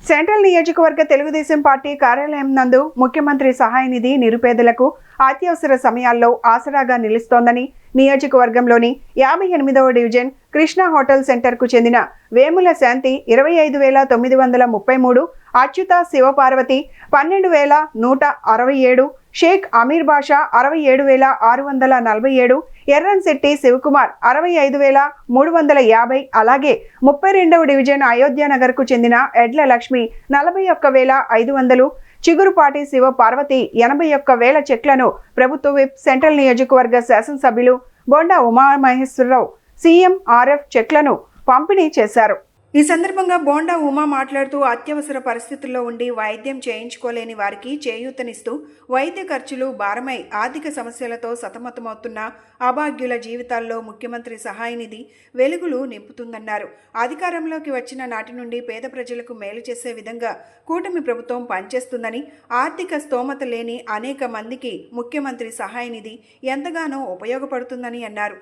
Central నియోజకవర్గ Telugu Desam party కార్యాలయం నందు ముఖ్యమంత్రి సహాయ నిధి నిరుపేదలకు అత్యవసర సమయాల్లో ఆసరాగా నిలుస్తోందని నియోజకవర్గంలోని 58వ డివిజన్ కృష్ణా హోటల్ సెంటర్కు చెందిన వేముల శాంతి 25,933, అచ్యుత శివపార్వతి 12,167, షేక్ అమీర్ బాషా 67,647, ఎర్రన్శెట్టి శివకుమార్ 65,350, అలాగే 32వ డివిజన్ అయోధ్యనగర్కు చెందిన ఎడ్ల లక్ష్మి 41,500, చిగురుపాటి శివ పార్వతి 81,000 చెక్లను ప్రభుత్వ విప్ సెంట్రల్ నియోజకవర్గ శాసనసభ్యులు బొండా ఉమామహేశ్వరరావు సీఎంఆర్ఎఫ్ చెక్లను పంపిణీ చేశారు. ఈ సందర్భంగా బోండా ఉమా మాట్లాడుతూ అత్యవసర పరిస్థితుల్లో ఉండి వైద్యం చేయించుకోలేని వారికి చేయూతనిస్తూ వైద్య ఖర్చులు భారమై ఆర్థిక సమస్యలతో సతమతమవుతున్న అభాగ్యుల జీవితాల్లో ముఖ్యమంత్రి సహాయ నిధి వెలుగులు నింపుతుందన్నారు. అధికారంలోకి వచ్చిన నాటి నుండి పేద ప్రజలకు మేలు చేసే విధంగా కూటమి ప్రభుత్వం పనిచేస్తుందని, ఆర్థిక స్తోమత లేని అనేక మందికి ముఖ్యమంత్రి సహాయ నిధి ఎంతగానో ఉపయోగపడుతుందని అన్నారు.